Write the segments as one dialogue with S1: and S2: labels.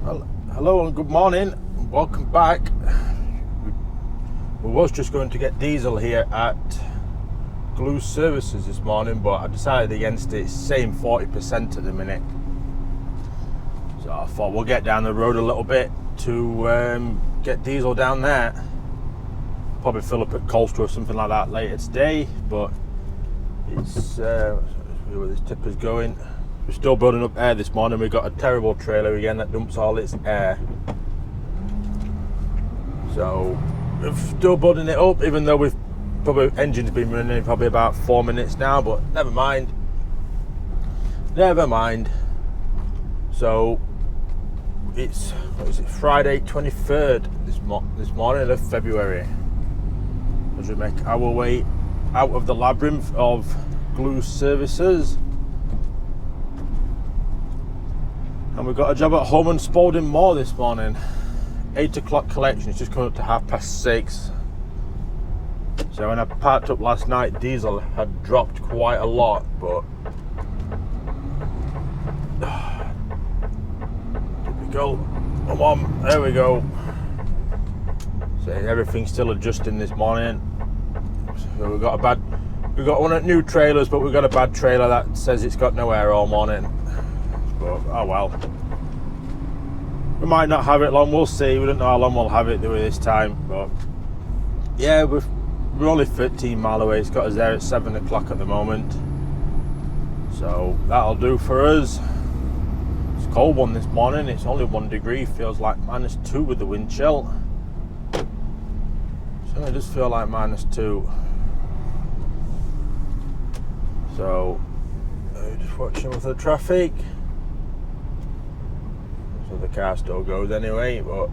S1: Well, hello and good morning. Welcome back. We was just going to get diesel here at Glue Services this morning, but I decided against it. It's saying 40% at the minute. So I thought we'll get down the road a little bit to get diesel down there. Probably fill up at Colster or something like that later today, but it's see where this tipper's going. We're still building up air this morning. We've got a terrible trailer again that dumps all its air. So we're still building it up, even though we've probably engine's been running probably about 4 minutes now, but never mind. So it's Friday 23rd this morning of February, as we make our way out of the labyrinth of Glue Services. And we've got a job at home and Spalding Moor this morning. 8 o'clock collection. It's just coming up to 6:30. So when I parked up last night, diesel had dropped quite a lot, but here we go. Come on, there we go. So everything's still adjusting this morning. So we've got one of the new trailers, but we've got a bad trailer that says it's got no air all morning. But oh well. We might not have it long, we'll see. We don't know how long we'll have it this time. But yeah, we're only 13 miles away. It's got us there at 7 o'clock at the moment. So that'll do for us. It's a cold one this morning. It's only 1 degree. Feels like -2 with the wind chill. So it does feel like -2. So just watching with the traffic. So the car still goes anyway, but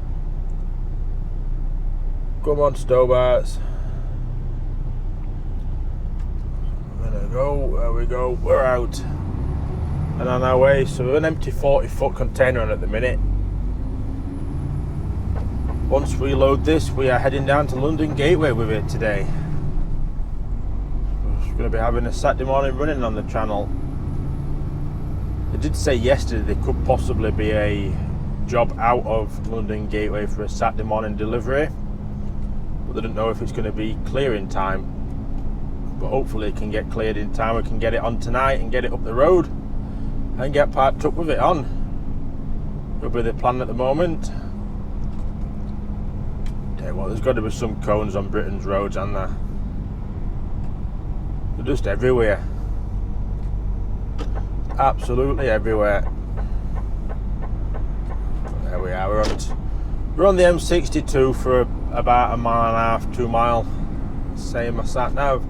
S1: come on, Stobarts. There we go, we're out and on our way. So we're an empty 40-foot container on at the minute. Once we load this, we are heading down to London Gateway with it today. We're going to be having a Saturday morning running on the channel. They did say yesterday there could possibly be a job out of London Gateway for a Saturday morning delivery, but they don't know if it's going to be clear in time. But hopefully it can get cleared in time. We can get it on tonight and get it up the road and get parked up with it on. That'll be the plan at the moment. Tell you what, there's got to be some cones on Britain's roads, aren't there? They're just everywhere. Absolutely everywhere. There we are. We're on the M62 for about 1.5 miles, 2 miles. Same as that now.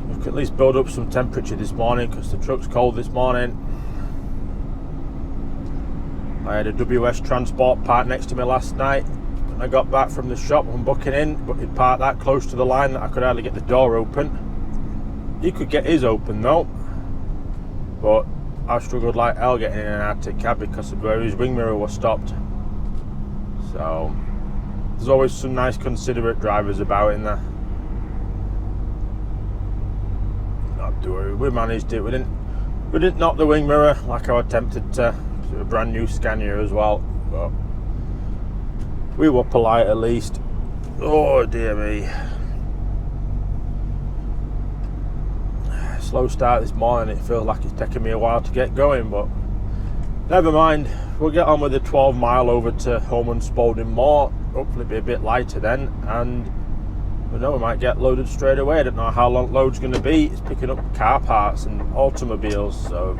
S1: We can at least build up some temperature this morning because the truck's cold this morning. I had a WS Transport parked next to me last night. When I got back from the shop and booking in, but he'd parked that close to the line that I could hardly get the door open. He could get his open though, but I struggled like hell getting in and out of the cab because of where his wing mirror was stopped. So there's always some nice considerate drivers about in there. Not to worry, we managed it. We didn't knock the wing mirror like I was tempted to. It was a brand new Scania as well, but we were polite at least. Oh dear me. Slow start this morning. It feels like it's taken me a while to get going, but never mind. We'll get on with the 12 mile over to home and Spalding Moor. Hopefully be a bit lighter then, and we know we might get loaded straight away. I don't know how long load's going to be. It's picking up car parts and automobiles, so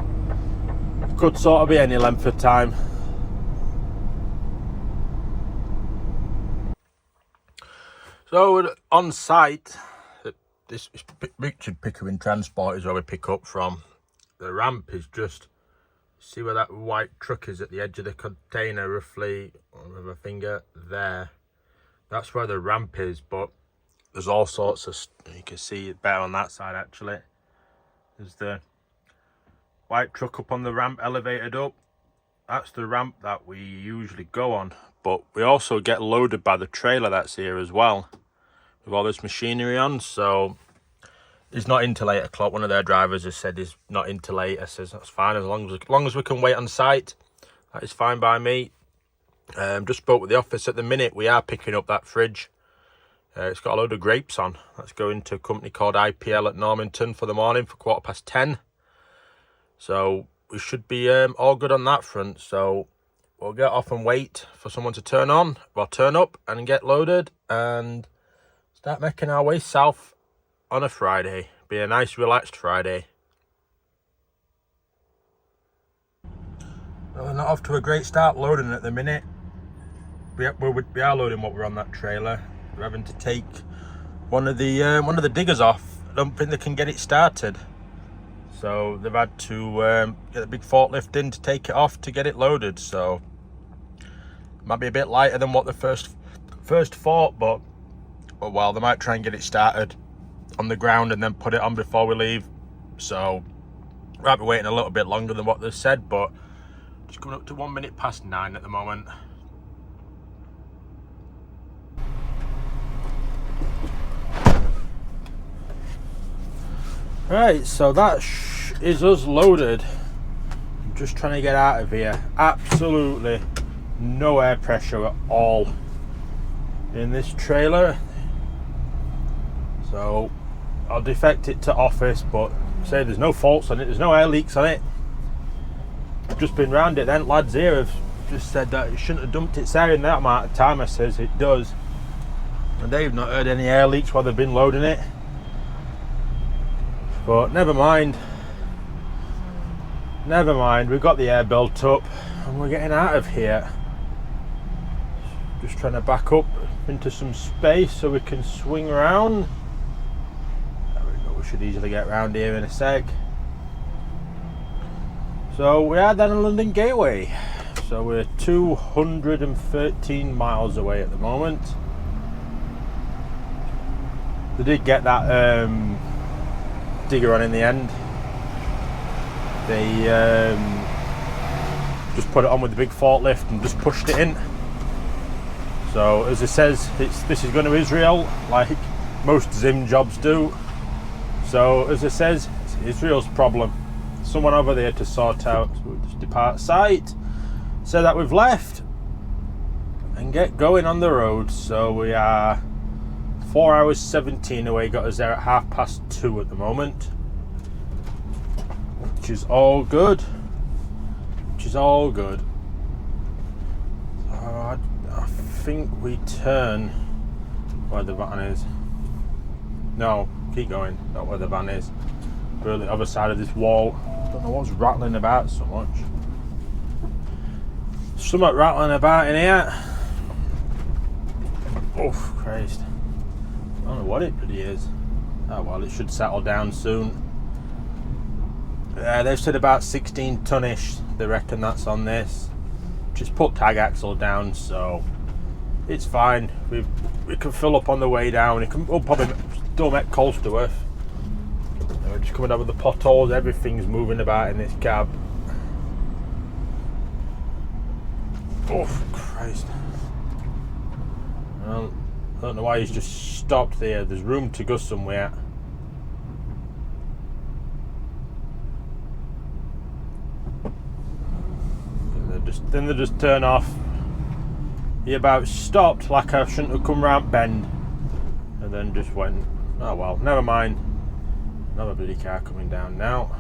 S1: it could sort of be any length of time. So we're on site. This is Richard Pickering Transport is where we pick up from. The ramp is just, see where that white truck is at the edge of the container, roughly with my finger there. That's where the ramp is, but there's all sorts of, you can see it better on that side actually. There's the white truck up on the ramp, elevated up. That's the ramp that we usually go on, but we also get loaded by the trailer that's here as well, with all this machinery on. So he's not in till 8 o'clock. One of their drivers has said he's not in till 8. I says that's fine, as long as we can wait on site. That is fine by me. Just spoke with the office. At the minute, we are picking up that fridge. It's got a load of grapes on. That's going to a company called IPL at Normanton for the morning for 10:15. So we should be all good on that front. So we'll get off and wait for someone to turn up and get loaded and start making our way south on a Friday. Be a nice relaxed Friday. Well, we're not off to a great start loading at the minute. We are loading what we're on that trailer. We're having to take one of the diggers off. I don't think they can get it started, so they've had to get a big forklift in to take it off to get it loaded. So it might be a bit lighter than what the first thought, but well, they might try and get it started on the ground and then put it on before we leave. So we might be waiting a little bit longer than what they said, but just coming up to 1 minute past 9 at the moment. Right, so that is us loaded. I'm just trying to get out of here. Absolutely no air pressure at all in this trailer. So I'll defect it to office, but say there's no faults on it, there's no air leaks on it. I've just been round it then. Lads here have just said that it shouldn't have dumped its air in that amount of time. I says it does. And they've not heard any air leaks while they've been loading it. But never mind, we've got the air built up and we're getting out of here. Just trying to back up into some space so we can swing around. There we go, we should easily get around here in a sec. So we are down in London Gayway. So we're 213 miles away at the moment. They did get that digger on in the end. They just put it on with the big forklift and just pushed it in. So as it says, this is going to Israel like most Zim jobs do. So as it says, it's Israel's problem. Someone over there to sort out. So we'll just depart site, say that we've left and get going on the road. So we are 4 hours 17 away, got us there at 2:30 at the moment, which is all good. So I think we turn where the van is. No, keep going, not where the van is. We're on the other side of this wall. Don't know what's rattling about so much. Something rattling about in here. Oh Christ, I don't know what it bloody is. Oh well, it should settle down soon. They've said about 16 tonnish. They reckon that's on this. Just put tag axle down, so it's fine. We can fill up on the way down. We'll probably still make Colsterworth. We're just coming over the potholes. Everything's moving about in this cab. Oh Christ! Well, I don't know why he's just stopped there. There's room to go somewhere. Then they just turn off. He about stopped like I shouldn't have come round bend, and then just went. Oh well, never mind. Another bloody car coming down now.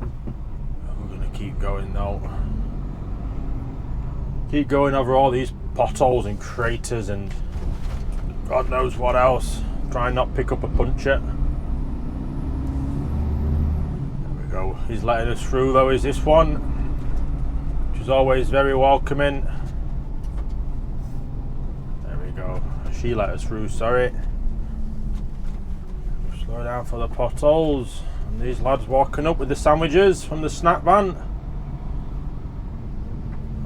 S1: We're gonna keep going though. Keep going over all these potholes and craters and God knows what else. Try and not pick up a puncture. There we go. He's letting us through though, is this one, which is always very welcoming. There we go. She let us through, sorry. Slow down for the potholes. And these lads walking up with the sandwiches from the snack van.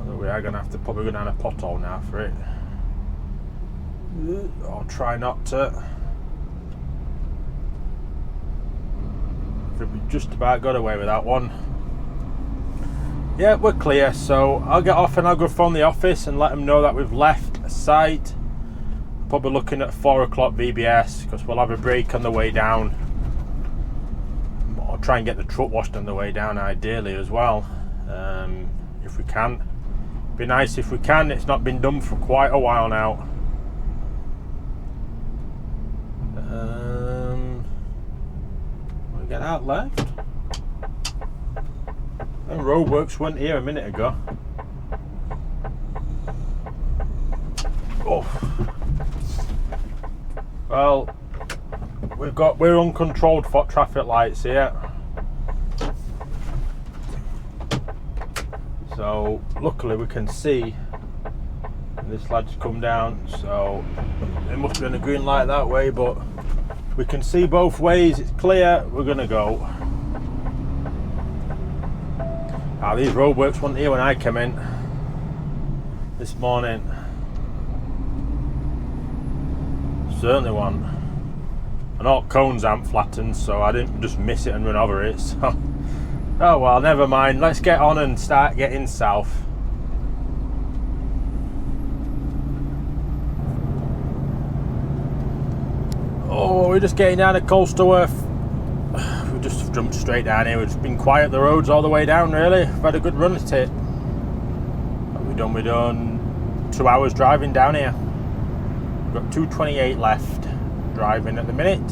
S1: Although we are going to have to probably go down a pothole now for it. I'll try not to. We just about got away with that one. Yeah, we're clear, so I'll get off and I'll go phone the office and let them know that we've left site. Probably looking at 4 o'clock VBS because we'll have a break on the way down. I'll try and get the truck washed on the way down ideally as well. if we can. Be nice if we can. It's not been done for quite a while now. We get out left. And roadworks went here a minute ago. Oh. Well, we're uncontrolled foot traffic lights here. So luckily we can see this lad's come down, so it must be on a green light that way, but we can see both ways. It's clear. We're gonna go. Now these roadworks weren't here when I came in this morning. Certainly one. And all cones aren't flattened, so I didn't just miss it and run over it. So, oh well, never mind. Let's get on and start getting south. Oh, we're just getting down to Colsterworth. We just jumped straight down here. We've just been quiet the roads all the way down, really. We've had a good run at it. What have we done? We've done 2 hours driving down here. We've got 2:28 left driving at the minute.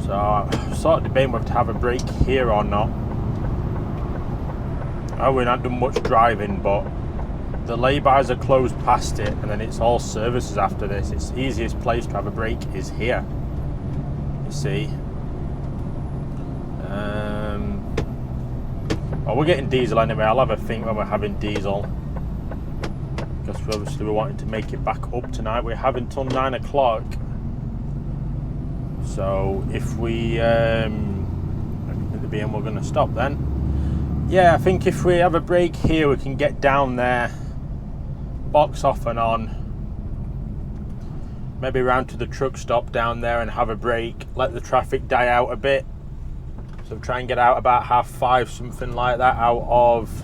S1: So I'm sort of debating whether to have a break here or not. Oh, we've not done much driving, but the lay-bys are closed past it, and then it's all services after this. It's the easiest place to have a break is here, you see. Well, we're getting diesel anyway. I'll have a think when we're having diesel, because obviously we're wanting to make it back up tonight. We're having till 9 o'clock. So if we the BM, we're going to stop then. Yeah, I think if we have a break here, we can get down there, box off and on, maybe round to the truck stop down there and have a break, let the traffic die out a bit. So try and get out about 5:30, something like that, out of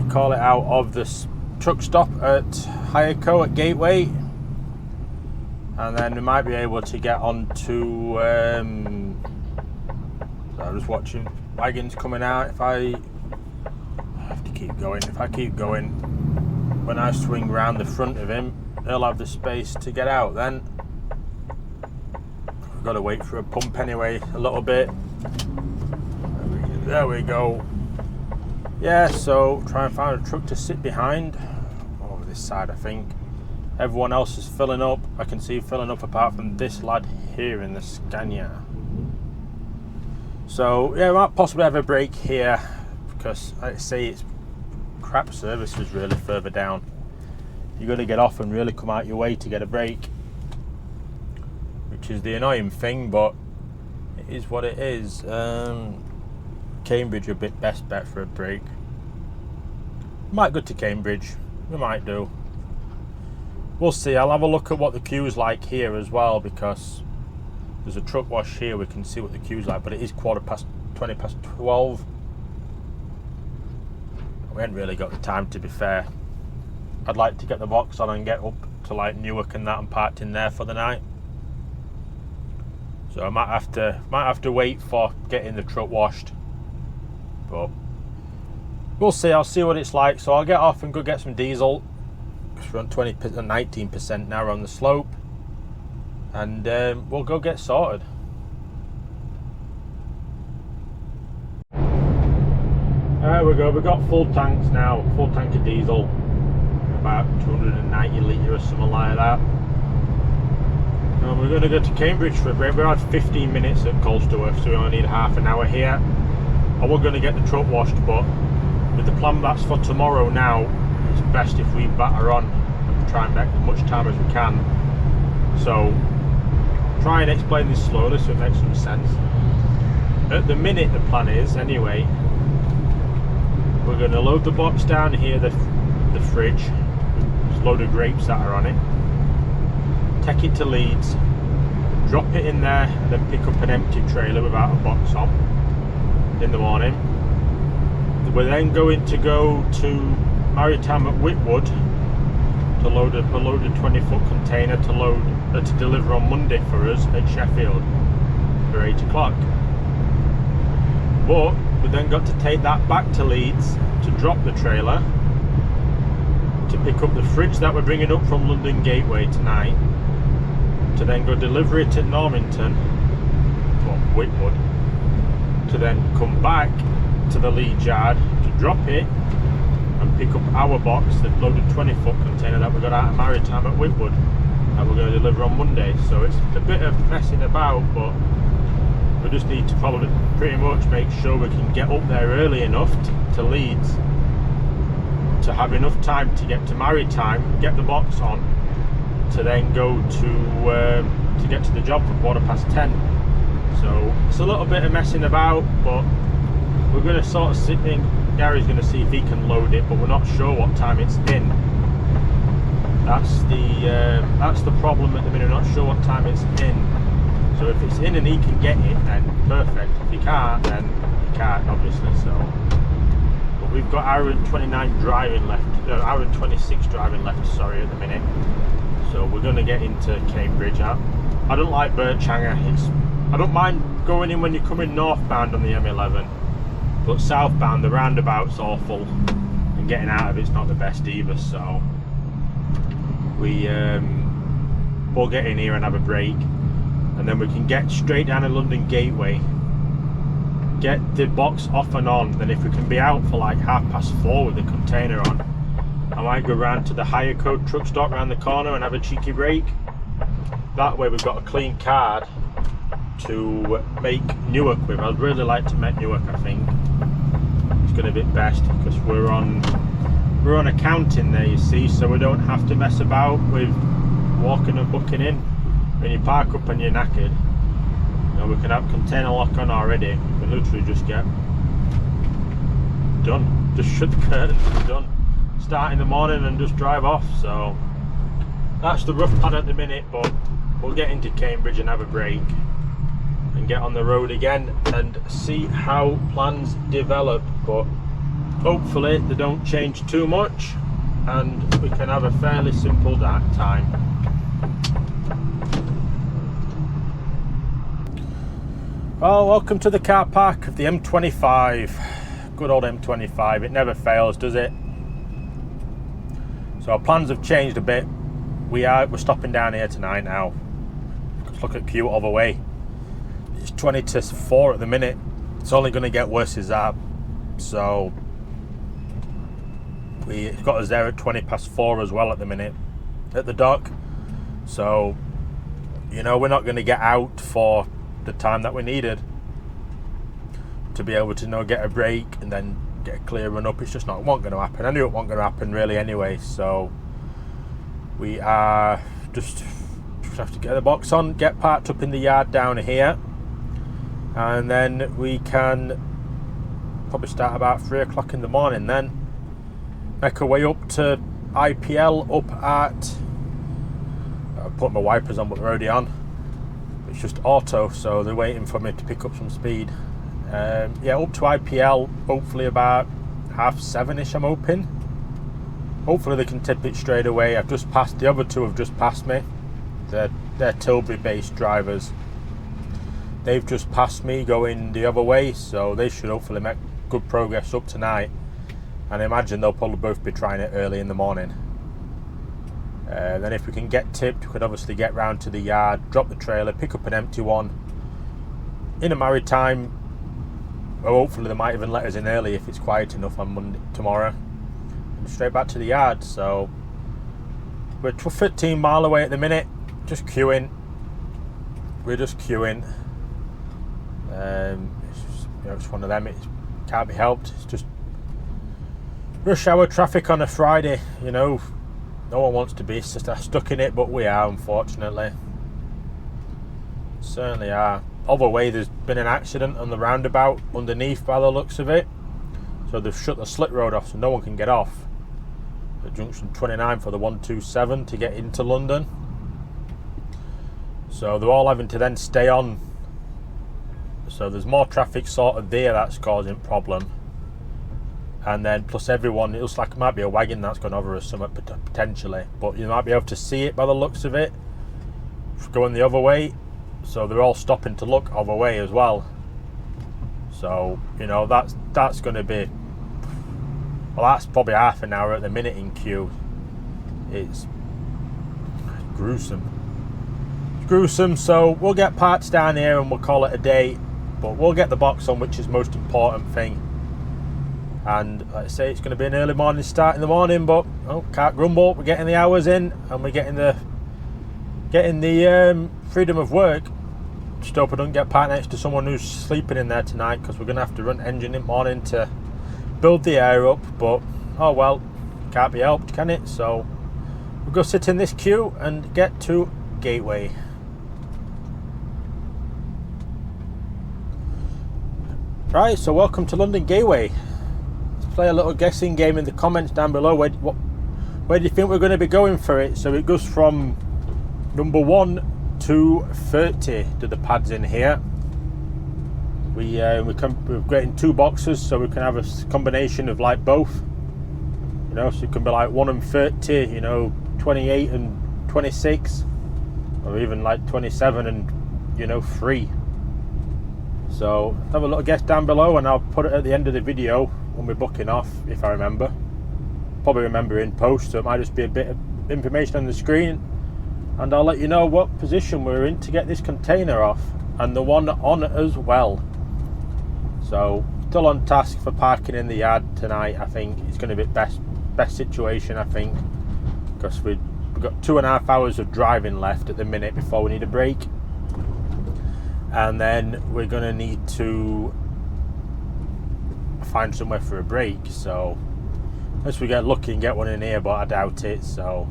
S1: out of this truck stop at Hyco at Gateway, and then we might be able to get on to so I'm just watching wagons coming out. If I have to keep going, if I keep going, when I swing round the front of him, he'll have the space to get out. Then we've got to wait for a pump anyway, a little bit. There we go. Yeah, so try and find a truck to sit behind. Over this side, I think. Everyone else is filling up. I can see filling up apart from this lad here in the Scania. So yeah, we might possibly have a break here, because like I say, it's crap services really further down. You've got to get off and really come out your way to get a break, which is the annoying thing, but it is what it is. Cambridge a bit best bet for a break. Might go to Cambridge, we might do. We'll see. I'll have a look at what the queue's like here as well, because there's a truck wash here. We can see what the queue's like, but it is 20 past 12. We haven't really got the time, to be fair. I'd like to get the box on and get up to like Newark and that and parked in there for the night. So I might have to wait for getting the truck washed, but we'll see. I'll see what it's like. So I'll get off and go get some diesel, because we're on 19% now on the slope, and we'll go get sorted. There we go. We've got full tanks now, full tank of diesel, about 290 litre or something like that. And we're going to go to Cambridge for a break. We're at 15 minutes at Colsterworth, so we only need half an hour here. I was going to get the truck washed, but with the plan that's for tomorrow now, it's best if we batter on and try and make as much time as we can. So try and explain this slowly so it makes some sense. At the minute, the plan is, anyway, we're going to load the box down here, the fridge. There's a load of grapes that are on it. Take it to Leeds, drop it in there, and then pick up an empty trailer without a box on in the morning. We're then going to go to Maritime at Whitwood to load a 20-foot container to deliver on Monday for us at Sheffield for 8 o'clock. But We then got to take that back to Leeds to drop the trailer, to pick up the fridge that we're bringing up from London Gateway tonight, to then go deliver it at Normanton, or Whitwood, to then come back to the Leeds yard to drop it and pick up our box, the loaded 20-foot container that we got out of Maritime at Whitwood that we're going to deliver on Monday. So it's a bit of messing about, but we just need to probably pretty much make sure we can get up there early enough to Leeds to have enough time to get to Maritime, get the box on, to then go to get to the job for 10:15. So it's a little bit of messing about, but we're going to sort of sit in. Gary's going to see if he can load it, but we're not sure what time it's in. That's the problem at the minute. We're not sure what time it's in. So if it's in and he can get it, then perfect. If he can't, then he can't, obviously. So, but we've got hour and 29 driving left. Hour and 26 driving left. Sorry, at the minute. So we're going to get into Cambridge. I don't like Birchhanger. I don't mind going in when you're coming northbound on the M11, but southbound the roundabout's awful, and getting out of it's not the best either. So we'll get in here and have a break, and then we can get straight down to London Gateway, get the box off and on. Then if we can be out for like 4:30 with the container on, I might go round to the hire code truck stop round the corner and have a cheeky break. That way we've got a clean card to make Newark with. I'd really like to make Newark. I think it's going to be best because we're on accounting there, you see, so we don't have to mess about with walking and booking in. When you park up and you're knackered, you know, we can have container lock on already. We can literally just get done, just shut the curtains and done, start in the morning and just drive off. So that's the rough plan at the minute, but we'll get into Cambridge and have a break and get on the road again and see how plans develop. But hopefully they don't change too much and we can have a fairly simple dark time. Well, welcome to the car park of the M25. Good old M25, it never fails, does it? So our plans have changed a bit. We're stopping down here tonight now. Let's look at queue other way. It's 20 to 4 at the minute. It's only going to get worse as that. So it's got us there at 4:20 as well at the minute at the dock. So, you know, we're not going to get out for the time that we needed to be able to, you know, get a break and then get a clear run up. It's just not going to happen. I knew it wasn't going to happen really anyway. So we are just have to get the box on, get parked up in the yard down here, and then we can probably start about 3 o'clock in the morning, then make our way up to IPL up at, I put my wipers on but they're already on. It's just auto, so they're waiting for me to pick up some speed. Yeah, up to IPL, hopefully about 7:30ish, I'm hoping. Hopefully they can tip it straight away. I've just passed, the other two have just passed me. They're Tilbury based drivers. They've just passed me going the other way, so they should hopefully make good progress up tonight. And I imagine they'll probably both be trying it early in the morning. Then if we can get tipped, we could obviously get round to the yard, drop the trailer, pick up an empty one in a Maritime, or hopefully they might even let us in early if it's quiet enough on Monday, tomorrow, and straight back to the yard. So we're 15 mile away at the minute, just queuing. We're just queuing. It's just, you know, it's one of them, it can't be helped. It's just rush hour traffic on a Friday, you know. No one wants to be stuck in it, but we are, unfortunately. Certainly are. Other way, there's been an accident on the roundabout underneath by the looks of it. So they've shut the slip road off so no one can get off at junction 29 for the 127 to get into London. So they're all having to then stay on. So there's more traffic sort of there that's causing problem. And then plus everyone, it looks like it might be a wagon that's gone over or something potentially, but you might be able to see it by the looks of it going the other way. So they're all stopping to look other way as well. So, you know, that's going to be, well, that's probably half an hour at the minute in queue. It's gruesome. It's gruesome. So we'll get parts down here and we'll call it a day. But we'll get the box on, which is the most important thing. And like I say, it's going to be an early morning start in the morning, but can't grumble. We're getting the hours in, and we're getting the freedom of work. Just hope I don't get parked next to someone who's sleeping in there tonight, because we're going to have to run engine in the morning to build the air up. But oh well, can't be helped, can it? So we'll go sit in this queue and get to Gateway. Right, so welcome to London Gayway. Let's play a little guessing game in the comments down below. Where do you think we're going to be going for it? So it goes from number 1 to 30 to the pads in here. We're getting 2 boxes, so we can have a combination of like both. You know, so it can be like 1 and 30. You know, 28 and 26, or even like 27 and 3. So have a little guess down below, and I'll put it at the end of the video when we're booking off, if I remember. Probably remember in post, so it might just be a bit of information on the screen, and I'll let you know what position we're in to get this container off, and the one on as well. So still on task for parking in the yard tonight. I think it's going to be best situation, I think, because we've got 2.5 hours of driving left at the minute before we need a break. And then we're going to need to find somewhere for a break. So unless we get lucky and get one in here, but I doubt it. So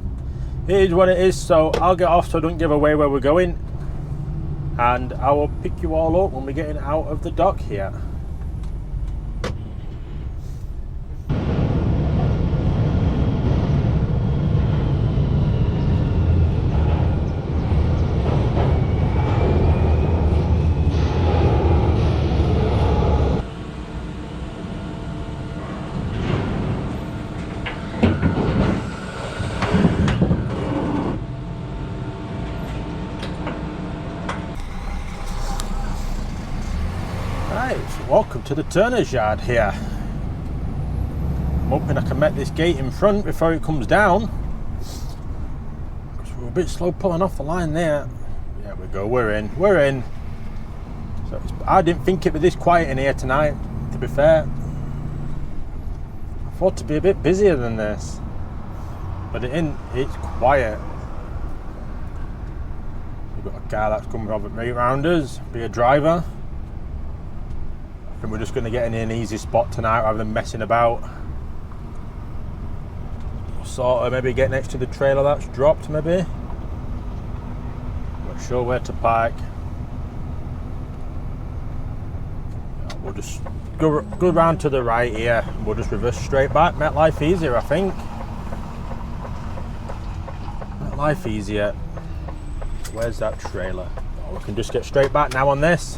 S1: it is what it is. So I'll get off so I don't give away where we're going, and I will pick you all up when we're getting out of the dock here. Welcome to the turner's yard here. I'm hoping I can make this gate in front before it comes down, because we're a bit slow pulling off the line there. There we go, we're in. So I didn't think it'd be this quiet in here tonight, to be fair. I thought it'd be a bit busier than this, but it's quiet. We've got a car that's coming right round us, be a driver. I think we're just going to get in an easy spot tonight rather than messing about. Sort of maybe get next to the trailer that's dropped, maybe. Not sure where to park. We'll just go round to the right here. We'll just reverse straight back. Make life easier, I think. Make life easier. Where's that trailer? Oh, we can just get straight back now on this.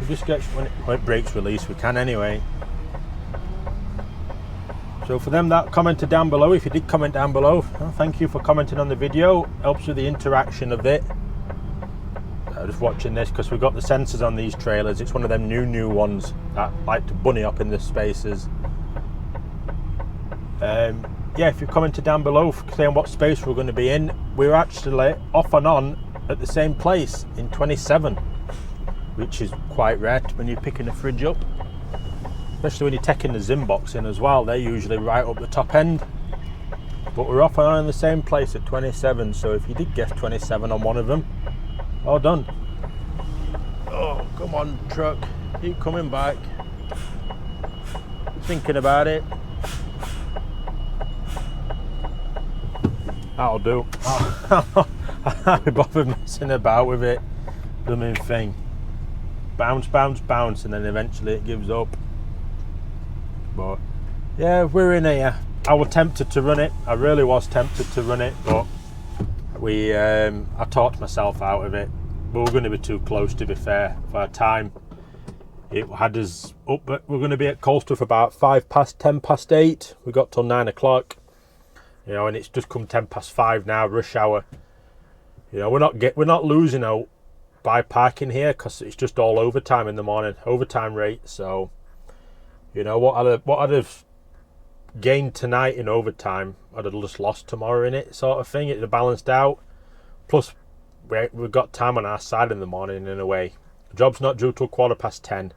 S1: Just get when it brakes release, we can anyway. So for them that commented down below, if you did comment down below, thank you for commenting on the video. Helps with the interaction of it. Just watching this, because we've got the sensors on these trailers. It's one of them new ones that like to bunny up in the spaces. Yeah, if you commented down below saying what space we're going to be in, we're actually off and on at the same place in 27, which is quite rare when you're picking a fridge up, especially when you're taking the Zim box in as well. They're usually right up the top end, but we're off and on in the same place at 27. So if you did guess 27 on one of them, well done. Oh, come on, truck, keep coming back. Thinking about it. That'll do. I can't be bothered messing about with it. Blooming thing. Bounce, and then eventually it gives up. But yeah, we're in here. I was tempted to run it. I really was tempted to run it, but I talked myself out of it. We were going to be too close, to be fair, for our time. It had us up, but we're going to be at Colster for about 10 past 8. We got till 9 o'clock. You know, and it's just come 10 past 5 now, rush hour. You know, we're not losing out buy parking here because it's just all overtime in the morning, overtime rate. So, you know, what I'd have gained tonight in overtime, I'd have just lost tomorrow in it, sort of thing. It'd have balanced out. Plus, we've got time on our side in the morning in a way. The job's not due till 10:15.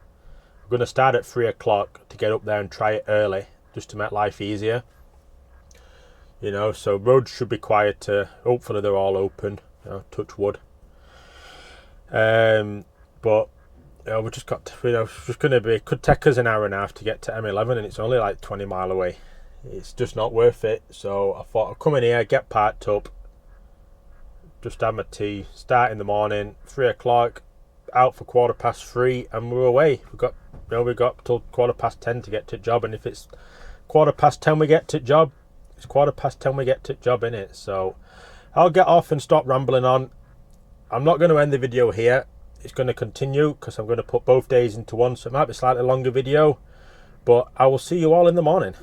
S1: We're going to start at 3 o'clock to get up there and try it early, just to make life easier. You know, so roads should be quieter. Hopefully they're all open. You know, touch wood. But you know, we just got to, you know, it's just going to be, could take us an hour and a half to get to M11, and it's only like 20 mile away. It's just not worth it. So I thought I'd come in here, get parked up, just have my tea, start in the morning, 3 o'clock, out for 3:15, and we're away. We got till 10:15 to get to job, and if it's 10:15 we get to job, it's 10:15 we get to job, innit? So I'll get off and stop rambling on. I'm not going to end the video here. It's going to continue because I'm going to put both days into one, so it might be a slightly longer video, but I will see you all in the morning.